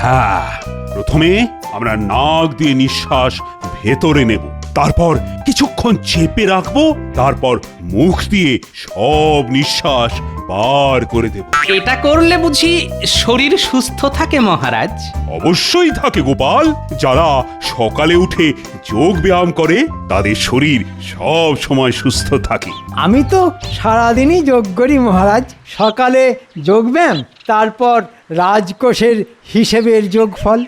হ্যাঁ, প্রথমে আমরা নাক দিয়ে নিঃশ্বাস ভেতরে নেব, তারপর কিছুক্ষণ চেপে রাখবো, তারপর মুখ দিয়ে সব নিঃশ্বাস বার করে দেব। এটা করলে বুঝি শরীর সুস্থ থাকে মহারাজ? অবশ্যই থাকে গোপাল। যারা সকালে উঠে যোগ ব্যায়াম করে তাদের শরীর সব সময় সুস্থ থাকে। আমি তো সারাদিনই যোগ করি মহারাজ। সকালে যোগব্যায়াম, তারপর রাজকোষের হিসেবের যোগফল।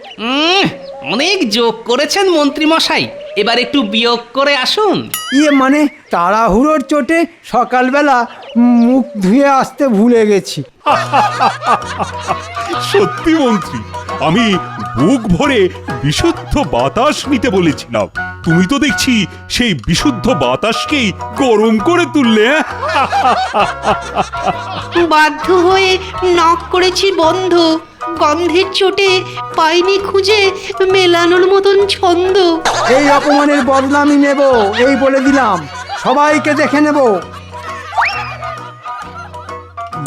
অনেক যোগ করেছেন মন্ত্রী মশাই, এবার একটু বিয়োগ করে আসুন। মানে তাড়াহুড়োর চোটে সকালবেলা মুখ ধুয়ে আসতে ভুলে গেছি। সত্যি মন্ত্রী, আমি বুক ভরে বিশুদ্ধ বাতাস নিতে বলেছিলাম, তুমি তো দেখছি সেই বিশুদ্ধ বাতাসকেই গরম করে তুললে। বাধ্য হয়ে নক করেছি বন্ধ, গন্ধের চোটে পাইনি খুঁজে মেলানোর মতন ছন্দ। এই অপমানের বদলা আমি নেব, এই বলে দিলাম। সবাইকে দেখে নেব।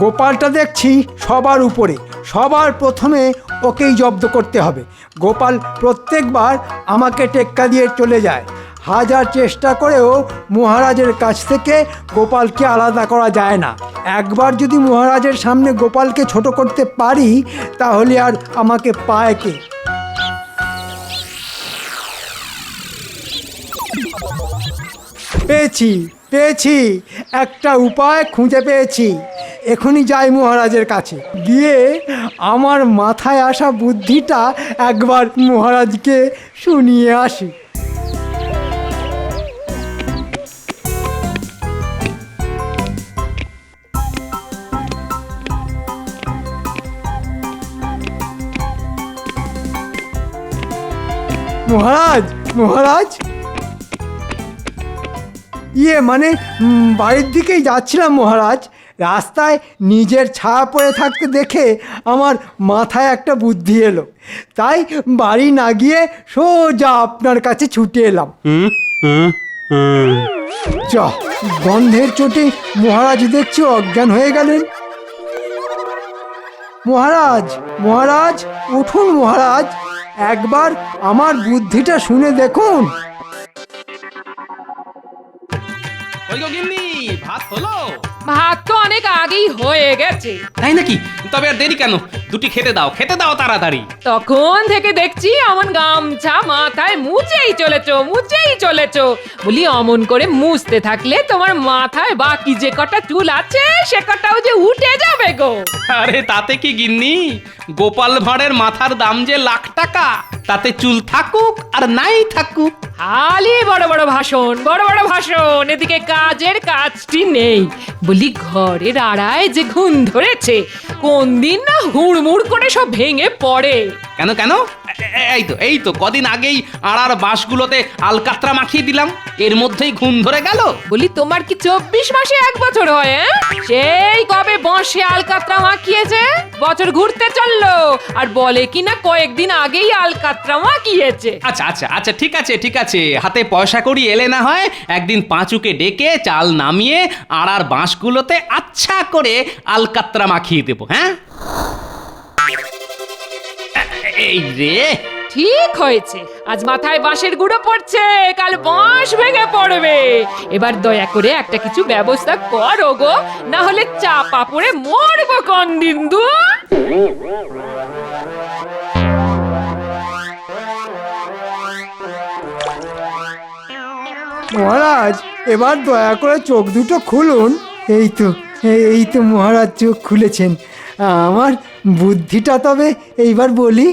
গোপালটা দেখছি সবার উপরে, সবার প্রথমে ওকেই জব্দ করতে হবে। গোপাল প্রত্যেকবার আমাকে টেক্কা দিয়ে চলে যায়। হাজার চেষ্টা করেও মহারাজের কাছ থেকে গোপালকে আলাদা করা যায় না। একবার যদি মহারাজের সামনে গোপালকে ছোট করতে পারি, তাহলে আর আমাকে পায় কে? পেয়েছি পেয়েছি, একটা উপায় খুঁজে পেয়েছি। এখনই যাই মহারাজের কাছে, গিয়ে আমার মাথায় আসা বুদ্ধিটা একবার মহারাজকে শুনিয়ে আসি। মহারাজ মহারাজ, মানে বাড়ির দিকেই যাচ্ছিলাম মহারাজ। রাস্তায় নিজের ছায়া পড়ে থাকতে দেখে আমার মাথায় একটা বুদ্ধি এলো, তাই বাড়ি না গিয়ে সোজা আপনার কাছে ছুটে এলাম। গন্ধের চোটে মহারাজ দেখছি অজ্ঞান হয়ে গেলেন। মহারাজ মহারাজ, উঠুন মহারাজ, একবার আমার বুদ্ধিটা শুনে দেখুন। ভাত হলো? ভাত তো অনেক আগেই হয়ে গেছে। তাই নাকি? তবে আর দেরি কেন? দুটি খেতে দাও তাড়াতাড়ি। তখন থেকে দেখছি অমন গামছা মাথায় মুছেই চলেছো। বলি অমন করে মুছতে থাকলে তোমার মাথায় বাকি যে কটা চুল আছে সে কটাও যে উঠে যাবে গো। আরে তাতে কি গিন্নি, গোপাল ভাঁড়ের মাথার দাম যে লাখ টাকা, তাতে চুল থাকুক আর নাই থাকুক। খালি বড় বড় ভাষণ, এদিকে কাজের কাজটি নেই। বলি ঘরের আড়ায় যে ঘুণ ধরেছে, কোন দিন না হুড়মুড় করে সব ভেঙে পড়ে। কেন? এই তো কদিন আগেই আড়ার বাঁশগুলোতে আলকাতরা মাখিয়ে দিলাম, এর মধ্যেই ঘুম ধরে গেল। বলি তোমার কি 24 মাসে 1 বছর হয়? সেই কবে বাঁশে আলকাতরা মাখিয়েছে? বছর ঘুরতে চললো আর বলে কিনা কয়েকদিন আগেই আলকাতরা মাখিয়েছে। আচ্ছা ঠিক আছে, হাতে পয়সা করি এলে না হয় একদিন পাঁচুকে ডেকে চাল নামিয়ে আড়ার বাঁশগুলোতে আচ্ছা করে আলকাতরা মাখিয়ে দেবো। হ্যাঁ, এই রে, ঠিক হয়েছে। আজ মাথায় বাঁশের গুঁড়ো পড়ছে, কাল বাঁশ ভেঙে পড়বে। এবার দয়া করে একটা কিছু ব্যবস্থা করো গো, না হলে চাপা পড়ে মরবো কোন দিন। মহারাজ, এবার দয়া করে চোখ দুটো খুলুন। এই তো মহারাজ চোখ খুলেছেন। আমার বুদ্ধিটা তবে এইবার বলি।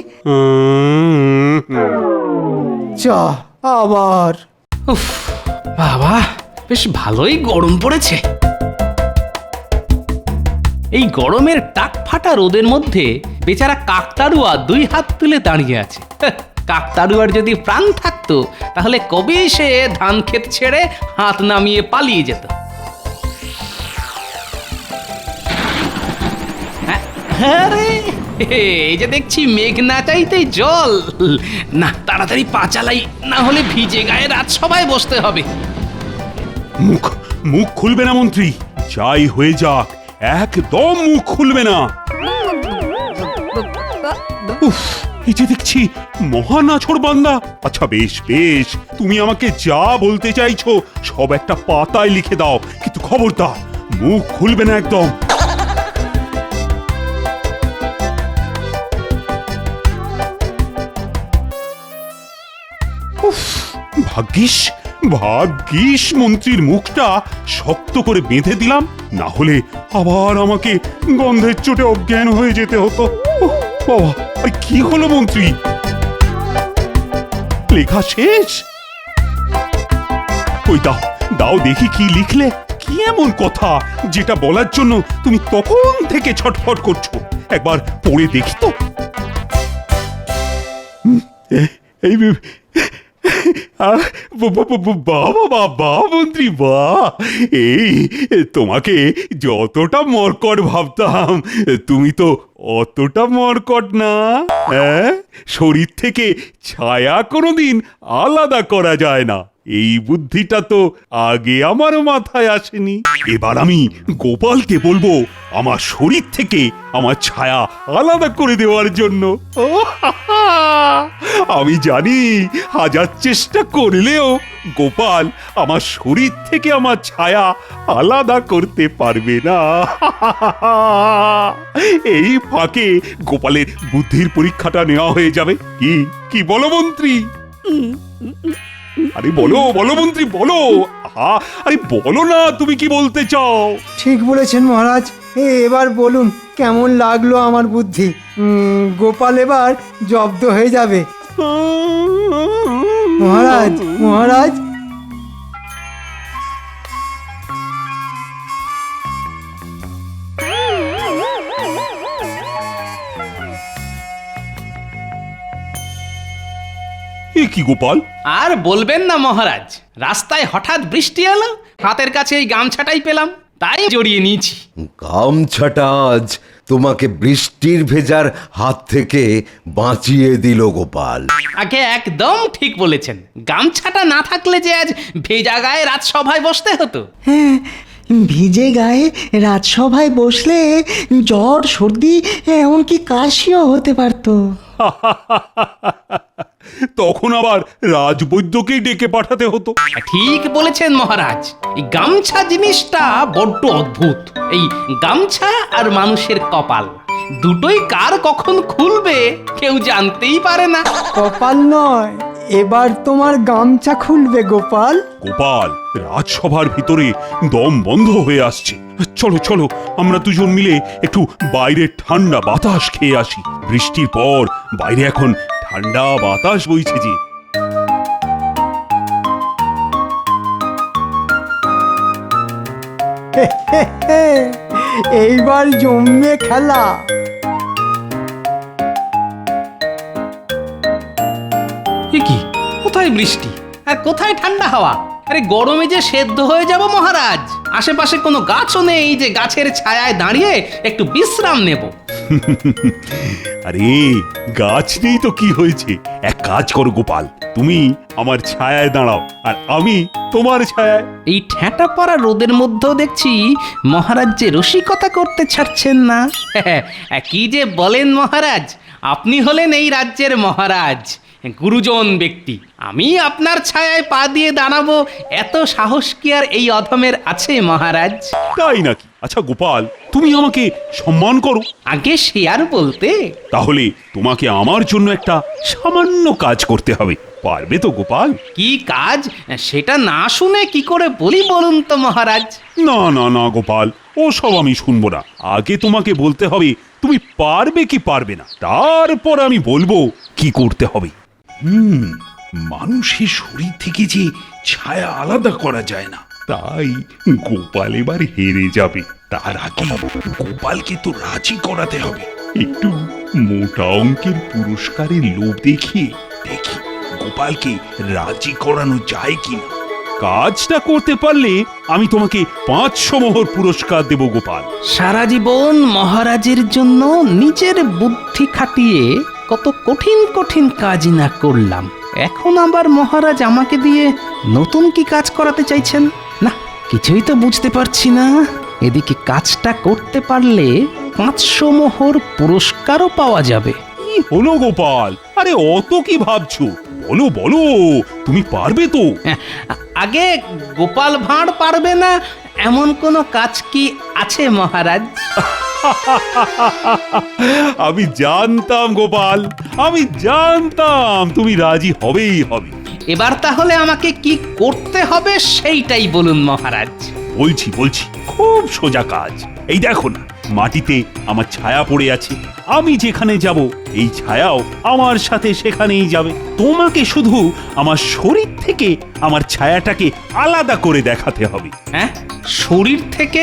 আবার বাবা, বেশ ভালোই গরম পড়েছে। এই গরমের টাক ফাটা রোদের মধ্যে বেচারা কাকতাড়ুয়া 2 হাত তুলে দাঁড়িয়ে আছে। কাকতাড়ুয়ার যদি প্রাণ থাকতো তাহলে কবে সে ধান ক্ষেত ছেড়ে হাত নামিয়ে পালিয়ে যেত। আরে এই যে দেখছি মেঘ না চাইতেই জল। না, তাড়াতাড়ি পা চালাই, না হলে ভিজে গায়ে রাজসভায় বসতে হবে। মুখ খুলবে না মন্ত্রী, যাই হয়ে যাক একদম মুখ খুলবে না। এই যে দেখছি মহান আছড়বান্দা। আচ্ছা বেশ বেশ, তুমি আমাকে যা বলতে চাইছো সব একটা পাতায় লিখে দাও, কিন্তু খবরদার মুখ খুলবে না একদম। উফ, ভাগ্যিস ভাগ্যিস মন্ত্রীর মুখটা শক্ত করে বেঁধে দিলাম, না হলে আবার আমাকে গন্ধের চোটে অজ্ঞান হয়ে যেতে হতো। উফ, বাবা, আরে কি হলো মন্ত্রী? লেখা শেষ? ওই দাও দাও দেখি কি লিখলে। কি এমন কথা যেটা বলার জন্য তুমি তখন থেকে ছটফট করছো? একবার পড়ে দেখি তো। এই বাবা মন্ত্রী, বাহ! এই তোমাকে যতটা মর্কট ভাবতাম তুমি তো অতটা মর্কট না। হ্যাঁ, শরীর থেকে ছায়া কোনোদিন আলাদা করা যায় না, এই বুদ্ধিটা তো আগে আমার মাথায় আসেনি। এবার আমি গোপালকে বলবো আমার শরীর থেকে আমার ছায়া আলাদা করে দেওয়ার জন্য। আমি জানি হাজার চেষ্টা করলেও গোপাল আমার শরীর থেকে আমার ছায়া আলাদা করতে পারবে না। এই ফাঁকে গোপালের বুদ্ধির পরীক্ষাটা নেওয়া হয়ে যাবে। কি কি বলো মন্ত্রী? আরে বলো বলো মন্ত্রী, বলো। আরে বলো না, তুমি কি বলতে চাও? ঠিক বলেছেন মহারাজ। এবার বলুন কেমন লাগলো আমার বুদ্ধি? গোপাল এবার জব্দ হয়ে যাবে। মহারাজ মহারাজ, এ কি গোপাল? আর বলবেন না মহারাজ, রাস্তায় হঠাৎ বৃষ্টি এলো, হাতের কাছে এই গামছাটাই পেলাম, তাই জড়িয়ে নিয়েছি। গামছাটা আজ তোমাকে বৃষ্টির ভেজার হাত থেকে বাঁচিয়ে দিল গোপাল। আগে একদম ঠিক বলেছেন, গামছাটা না থাকলে যে আজ ভেজা গায়ে রাজসভায় বসতে হতো। হ্যাঁ, ভিজে গায়ে রাজসভায় বসলে জ্বর সর্দি এমনকি কাশিও হতে পারতো। তখন আবার রাজবৈদ্যকেই ডেকে পাঠাতে হতো। ঠিক বলেছেন মহারাজ, এই গামছা জিনিসটা বড্ড অদ্ভুত। এই গামছা আর মানুষের কপাল দুটোই কার কখন খুলবে কেউ জানতেই পারে না। কপাল নয়, এবার তোমার গামছা খুলবে গোপাল। গোপাল, রাজসভার ভিতরে দম বন্ধ হয়ে আসছে। চলো চলো, আমরা দুজন মিলে একটু বাইরের ঠান্ডা বাতাস খেয়ে আসি। বৃষ্টির পর বাইরে এখন ঠান্ডা বাতাস বইছে যে। এইবার জমবে খেলা। এ কি, কোথায় বৃষ্টি আর কোথায় ঠান্ডা হাওয়া? আরে গরমে যে সেদ্ধ হয়ে যাব মহারাজ। আশেপাশে কোনো গাছও নেই যে গাছের ছায়ায় দাঁড়িয়ে একটু বিশ্রাম নেব। আরে গাছ নেই তো কি হয়েছে? এক কাজ করো গোপাল, তুমি আমার ছায়ায় দাঁড়াও আর আমি তোমার ছায়ায়। এই ঠেঁটা পড়া রোদের মধ্যেও দেখছি মহারাজ যে রসিকতা করতে ছাড়ছেন না। কি যে বলেন মহারাজ, আপনি হলেন এই রাজ্যের মহারাজ, গুরুজন ব্যক্তি। আমি আপনার ছায়ায় পা দিয়ে দাঁড়াবো, এত সাহস কি আর এই অধমের আছে মহারাজ? তাই নাকি? আচ্ছা গোপাল, তুমি আমাকে সম্মান করো। আগে সে আর বলতে। তাহলে তোমাকে আমার জন্য একটা সামান্য কাজ করতে হবে, পারবে তো গোপাল? কি কাজ সেটা না শুনে কি করে বলি বলুন তো মহারাজ? না না না গোপাল, ও সব আমি শুনবো না। আগে তোমাকে বলতে হবে তুমি পারবে কি পারবে না, তারপর আমি বলবো কি করতে হবে। মানুষের শরীর থেকে যে ছায়া আলাদা করা যায় না, তাই গোপাল এবার হেরে যাবে। তার আগে গোপালকে তো রাজি করাতে হবে। একটু মোটা অঙ্কের পুরস্কারের লোভ দেখিয়ে দেখি গোপালকে রাজি করানো যায় কিনা। কাজটা করতে পারলে আমি তোমাকে 500 মোহর পুরস্কার দেব গোপাল। সারা জীবন মহারাজের জন্য নিজের বুদ্ধি খাটিয়ে কত কঠিন কঠিন কাজ না করলাম, এখন আবার মহারাজ আমাকে দিয়ে নতুন কি কাজ করাতে চাইছেন? না, কিছুই তো বুঝতে পারছি না। এদিকে কাজটা করতে পারলে 500 মোহর পুরস্কারও পাওয়া যাবে। হলো গোপাল? আরে অত কি ভাবছো? বলো বলো, তুমি পারবে তো? আগে গোপাল ভাঁড় পারবে না এমন কোনো কাজ কি আছে মহারাজ? আমি জানতাম গোপাল, আমি জানতাম তুমি রাজি হবেই হবে। এবার তাহলে আমাকে কি করতে হবে সেইটাই বলুন মহারাজ। বলছি বলছি, খুব সোজা কাজ। এই দেখো না, মাটিতে আমার ছায়া পড়ে আছে। আমি যেখানে যাব এই ছায়াও আমার সাথে সেখানেই যাবে। তোমাকে শুধু আমার শরীর থেকে আমার ছায়াটাকে আলাদা করে দেখাতে হবে। হ্যাঁ, শরীর থেকে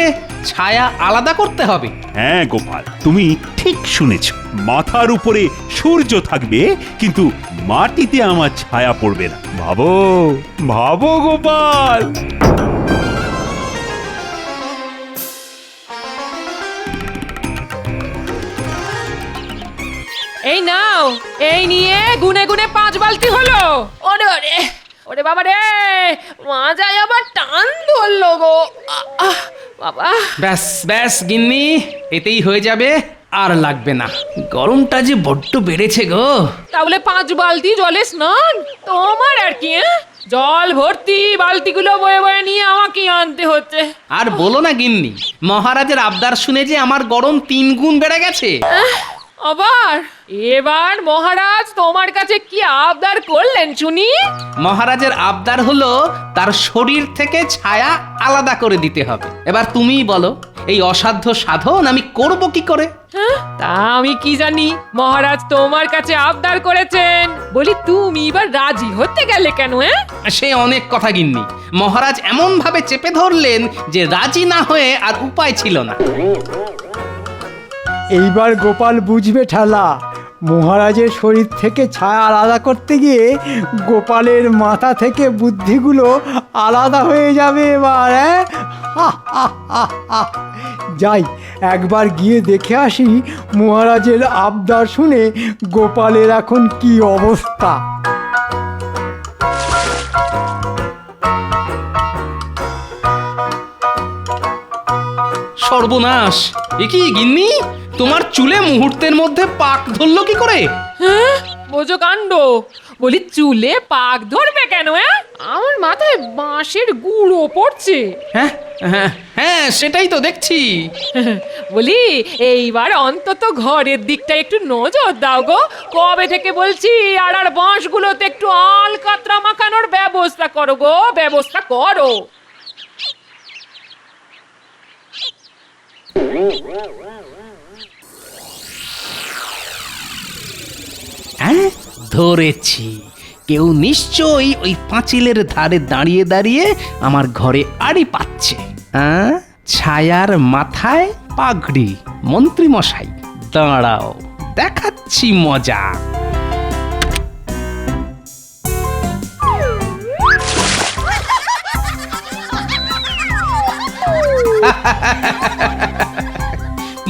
ছায়া আলাদা করতে হবে? হ্যাঁ গোপাল, তুমি ঠিক শুনেছ। মাথার উপরে সূর্য থাকবে, কিন্তু মাটিতে আমার ছায়া পড়বে না। ভাবো ভাবো গোপাল। এই নাও, এই নিয়ে গুনে গুনে 5 বালতি হলো। ওরে ওরে ওরে বাবা রে, মাজায় আবার টান ধরলো গো। বাবা, ব্যাস ব্যাস গিন্নি, এতেই হয়ে যাবে, আর লাগবে না। গরমটা যে বড্ড বেড়েছে গো। তাহলে 5 বালতি জলে স্নান তোমার আর কি? জল ভর্তি বালতিগুলো বয়ে বয়ে নিয়ে আমাকে আনতে হচ্ছে। আর বলো না গিন্নি, মহারাজের আবদার শুনে যে আমার গরম 3 গুণ বেড়ে গেছে। আবার এবার মহারাজ তোমার কাছে কি আবদার করলেন শুনি? মহারাজের আবদার হলো তার শরীর থেকে ছায়া আলাদা করে দিতে হবে। এবার তুমিই বলো, এই অসাধ্য সাধন আমি করব কি করে? হ্যাঁ, তা আমি কি জানি মহারাজ তোমার কাছে আবদার করেছেন। বলি তুমি এবার রাজি হতে গেলে কেন? সে অনেক কথা গিন্নি, মহারাজ এমন ভাবে চেপে ধরলেন যে রাজি না হয়ে আর উপায় ছিল না। এইবার গোপাল বুঝবে ঠেলা। মহারাজের শরীর থেকে ছায়া আলাদা করতে গিয়ে গোপালের মাথা থেকে বুদ্ধিগুলো আলাদা হয়ে যাবে এবার। যাই একবার গিয়ে দেখে আসি মহারাজের আবদার শুনে গোপালের এখন কি অবস্থা। সর্বনাশ! এ কি গিন্নি, তোমার চুলে মুহূর্তের মধ্যে পাক ধরলো কি করে? হ্যাঁ, বোঝো কাণ্ড। বলি চুলে পাক ধরবে কেন? আমার মাথায় বাঁশের গুঁড়ো পড়ছে। হ্যাঁ হ্যাঁ হ্যাঁ, সেটাই তো দেখছি। বলি এইবার অন্তত ঘরের দিকটা একটু নজর দাও গো। কবে থেকে বলছি আর বাঁশগুলোতে একটু আলকাতরা মাখানোর ব্যবস্থা করো গো, ব্যবস্থা করো। হ্যাঁ, ধরেছি। কেউ নিশ্চয়ই ওই পাঁচিলের ধারে দাঁড়িয়ে দাঁড়িয়ে আমার ঘরে আড়ি পাচ্ছে। ছায়ার মাথায় পাগড়ি। মন্ত্রী মশাই দাঁড়াও, দেখাচ্ছি মজা।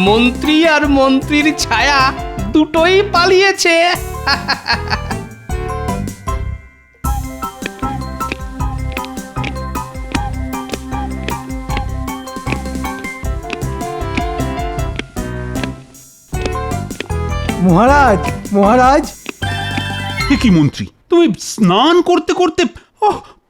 মন্ত্রী আর মন্ত্রীর ছায়া দুটোই পালিয়েছে। মহারাজ, মহারাজ! এ কি মন্ত্রী, তুমি স্নান করতে করতে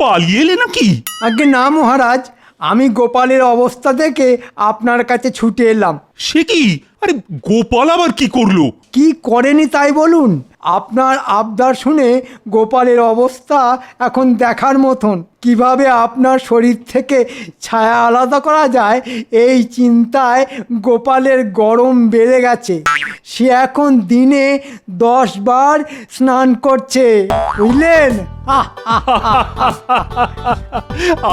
পালিয়ে এলে নাকি? আগে না মহারাজ, আমি গোপালের অবস্থা দেখে আপনার কাছে ছুটে এলাম। সে কি? আরে গোপাল আবার কি করলো? কি করেনি তাই বলুন। আপনার আবদার শুনে গোপালের অবস্থা এখন দেখার মতন। কিভাবে আপনার শরীর থেকে ছায়া আলাদা করা যায় এই চিন্তায় গোপালের গরম বেড়ে গেছে। সে এখন দিনে 10 বার স্নান করছে, বুঝলেন?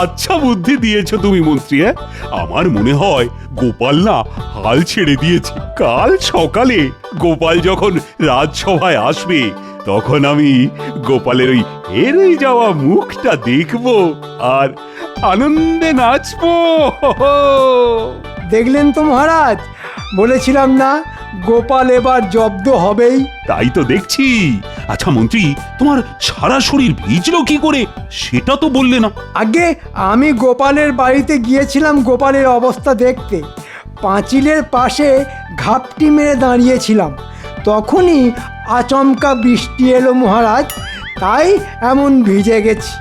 আচ্ছা বুদ্ধি দিয়েছো তুমি মন্ত্রী। আমার মনে হয় গোপাল না হাল ছেড়ে দিয়েছে। কাল সকালে গোপাল যখন রাজসভায় আসবে তখন আমি গোপালের ওই হেরে যাওয়া মুখটা দেখবো আর আনন্দে নাচবো। দেখলেন তো মহারাজ, বলেছিলাম না গোপাল এবার জব্দ হবেই। তাই তো দেখছি। আচ্ছা মন্ত্রী, তোমার সারা শরীর ভিজলো কি করে সেটা তো বললে না। আগে আমি গোপালের বাড়িতে গিয়েছিলাম গোপালের অবস্থা দেখতে। পাঁচিলের পাশে ঘাপটি মেরে দাঁড়িয়েছিলাম। তখনই আচমকা বৃষ্টি এলো মহারাজ, তাই এমন ভিজে গেছি।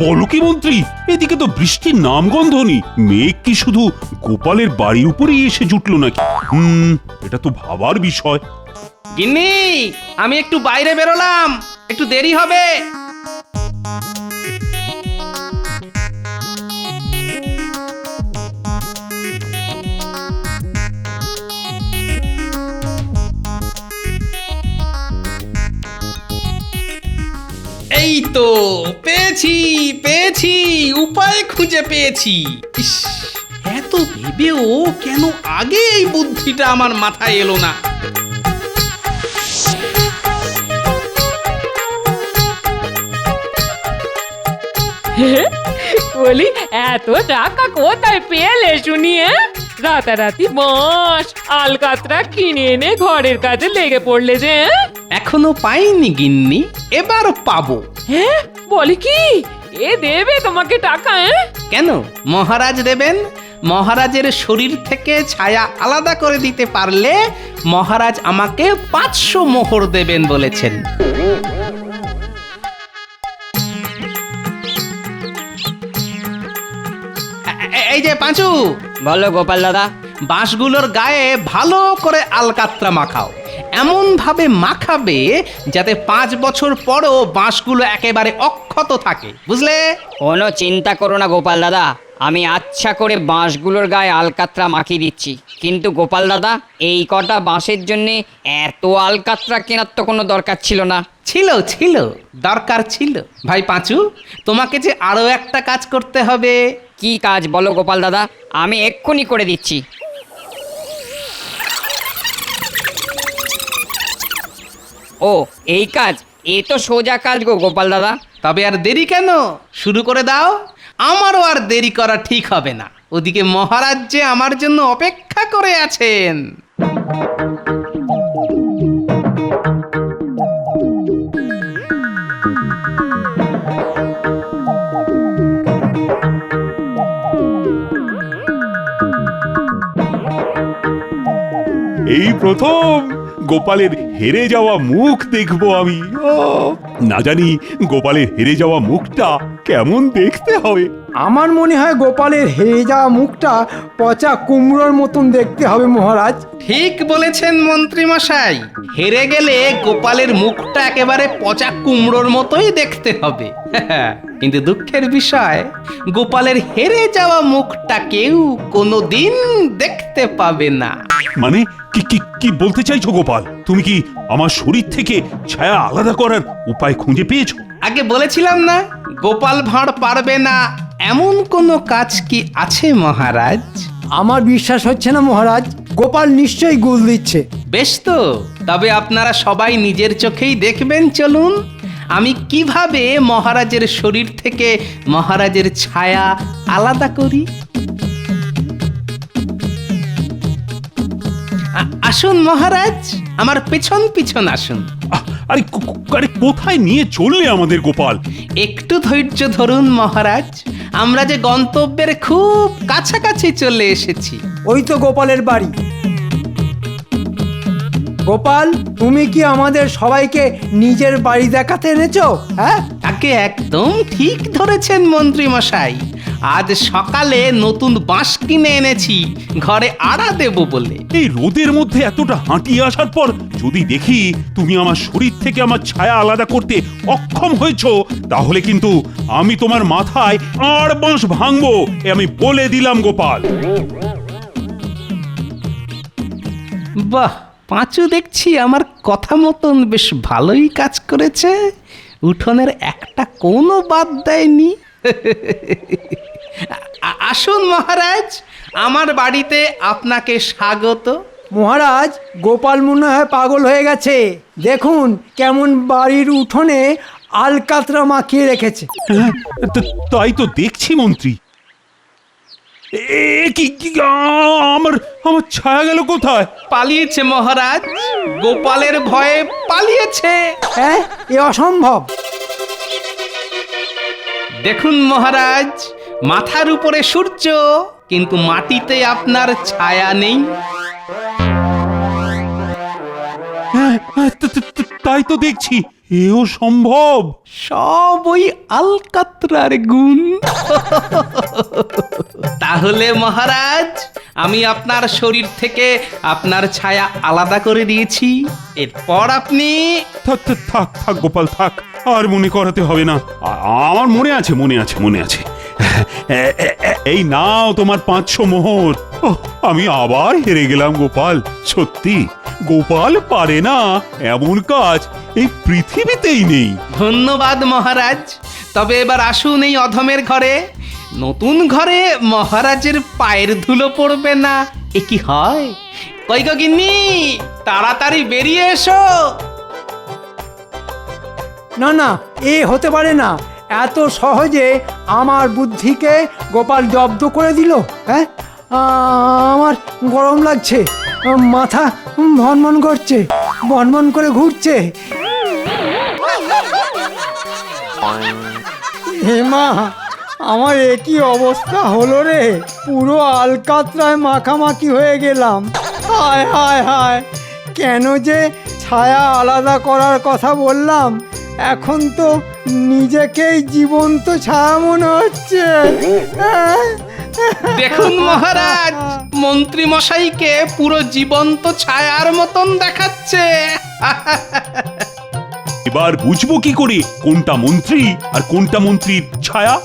বলো কি মন্ত্রী, এদিকে তো বৃষ্টির নামগন্ধ নেই। মেঘ কি শুধু গোপালের বাড়ির উপরেই এসে জুটলো নাকি? এটা তো ভাবার বিষয়। গিন্নি, আমি একটু বাইরে বেরোলাম, একটু দেরি হবে। এই তো পেয়েছি পেয়েছি, উপায় খুঁজে পেয়েছি। ইস, এত ভেবেও কেন আগে এই বুদ্ধিটা আমার মাথায় এলো না? বলি এত টাকা কোথায় পেলে শুনি? রাতারাতি বাঁশ আলকাতরা কিনে এনে ঘরের কাজে লেগে পড়লে যে? এখনো পাইনি গিন্নি, এবার পাবো। হ্যাঁ, বলি কি এ দেবে তোমাকে টাকা? কেন মহারাজ দেবেন? মহারাজের শরীর থেকে ছায়া আলাদা করে দিতে পারলে মহারাজ আমাকে 500 মোহর দেবেন বলেছেন। এই যে পাঁচু, বলো গোপাল দাদা। বাঁশগুলোর গায়ে ভালো করে আলকাতরা মাখাও, এমন ভাবে মাখাবে যাতে 5 বছর পরও বাঁশগুলো একেবারে অক্ষত থাকে, বুঝলে? কোনো চিন্তা করো না গোপাল দাদা, আমি আচ্ছা করে বাঁশগুলোর গায়ে আলকাতরা মাখিয়ে দিচ্ছি। কিন্তু গোপাল দাদা, এই কটা বাঁশের জন্য এত আলকাতরা কেনার তো কোনো দরকার ছিল না। ছিল ছিল, দরকার ছিল। ভাই পাঁচু, তোমাকে যে আরো একটা কাজ করতে হবে। কি কাজ বলো গোপাল দাদা, আমি এক্ষুনি করে দিচ্ছি। ও এই কাজ, এ তো সোজা কাজ গো গোপাল দাদা। তবে আর দেরি কেন, শুরু করে দাও। আমারও আর দেরি করা ঠিক হবে না, ওদিকে মহারাজ যে আমার জন্য অপেক্ষা করে আছেন। এই প্রথম গোপালের হেরে যাওয়া মুখ দেখবো আমি। না জানি গোপালের হেরে যাওয়া মুখটা কেমন দেখতে হবে। আমার মনে হয় গোপালের হেরে যাওয়া মুখটা পচা কুমড়োর মতন দেখতে হবে মহারাজ। ঠিক বলেছেন মন্ত্রী মশাই, হেরে গেলে গোপালের মুখটা একেবারে পচা কুমড়োর মতোই দেখতে হবে। কিন্তু দুঃখের বিষয়, গোপালের হেরে যাওয়া মুখটা কেউ কোনোদিন দেখতে পাবে না। মানে কি কি কি বলতে চাইছো গোপাল? তুমি কি আমার শরীর থেকে ছায়া আলাদা করার উপায় খুঁজে পেয়েছো? আগে বলেছিলাম না, গোপাল ভাঁড় পারবে না এমন কোনো কাজ কি আছে মহারাজ? আমার বিশ্বাস হচ্ছে না মহারাজ, গোপাল নিশ্চয়ই গুল দিচ্ছে। বেশ তো, তবে আপনারা সবাই নিজের চোখেই দেখবেন। চলুন, আমি কিভাবে মহারাজের শরীর থেকে মহারাজের ছায়া আলাদা করি। আসুন মহারাজ, আমার পেছন পিছন আসুন। আরে কোথায় নিয়ে চললে আমাদের গোপাল? একটু ধৈর্য ধরুন মহারাজ, আমরা যে গন্তব্যের খুব কাছাকাছি চলে এসেছি। ওই তো গোপালের বাড়ি। গোপাল, তুমি কি আমাদের সবাইকে নিজের বাড়ি দেখাতে এনেছো? হ্যাঁ, তাকে একদম ঠিক ধরেছেন মন্ত্রী মশাই। আজ সকালে নতুন বাঁশ কিনে এনেছি ঘরে আড়া দেব বলে। এই রোদের মধ্যে এতটা হাঁটিয়ে আসার পর যদি দেখি তুমি আমার শরীর থেকে আমার ছায়া আলাদা করতে অক্ষম হয়েছো, তাহলে কিন্তু আমি তোমার মাথায় আর বাঁশ ভাঙবো, এ আমি বলে দিলাম গোপাল। বাহ, পাঁচু দেখছি আমার কথা মতন বেশ ভালোই কাজ করেছে, উঠোনের একটা কোনো বাদ দেয়নি। আসুন মহারাজ, আমার বাড়িতে আপনাকে স্বাগত। মহারাজ, গোপাল মনে হয় পাগল হয়ে গেছে। দেখুন কেমন বাড়ির উঠোনে আলকাতরা মাখিয়ে রেখেছে। হ্যাঁ, তাই তো দেখছি মন্ত্রী। আমার আমার ছায়া গেল কোথায়? পালিয়েছে মহারাজ, গোপালের ভয়ে পালিয়েছে। হ্যাঁ, এ অসম্ভব। দেখুন মহারাজ, মাথার উপরে সূর্য, কিন্তু মাটিতে আপনার ছায়া নেই। হ্যাঁ, তাই তো দেখছি, এও সম্ভব। সব ওই আলকাতরার গুণ। তাহলে মহারাজ, আমি আপনার শরীর থেকে আপনার ছায়া আলাদা করে দিয়েছি। এরপর আপনি থাক থাক থাক থাক গোপাল, থাক, আর মনে করাতে হবে না। আমার মনে আছে, মনে আছে, মনে আছে। এই নাও তোমার 500 মোহর। ওহ, আমি আবার হেরে গেলাম গোপাল। সত্যি গোপাল পারে না এমন কাজ এই পৃথিবীতেই নেই। ধন্যবাদ মহারাজ। তবে এবার আসুন এই অধমের ঘরে। নতুন ঘরে মহারাজের পায়ের ধুলো পড়বে না, এ কি হয়? কই গো গিন্নি, তাড়াতাড়ি বেরিয়ে এসো। না না, এ হতে পারে না। এত সহজে আমার বুদ্ধিকে গোপাল জব্দ করে দিল। হ্যাঁ, আমার গরম লাগছে, মাথা ভনভন করছে, ভনভন করে ঘুরছে। হে মা, আমার একই অবস্থা হলো রে, পুরো আলকাতরায় মাখামাখি হয়ে গেলাম। হায় হায় হায়, কেন যে ছায়া আলাদা করার কথা বললাম, এখন তো নিজেকেই জীবন্ত ছায়া মনে হচ্ছে। দেখুন মহারাজ, মন্ত্রী মশাইকে পুরো জীবন্ত ছায়ার মতন দেখাচ্ছে। এবার বুঝবো কি করে কোনটা মন্ত্রী আর কোনটা মন্ত্রীর ছায়া?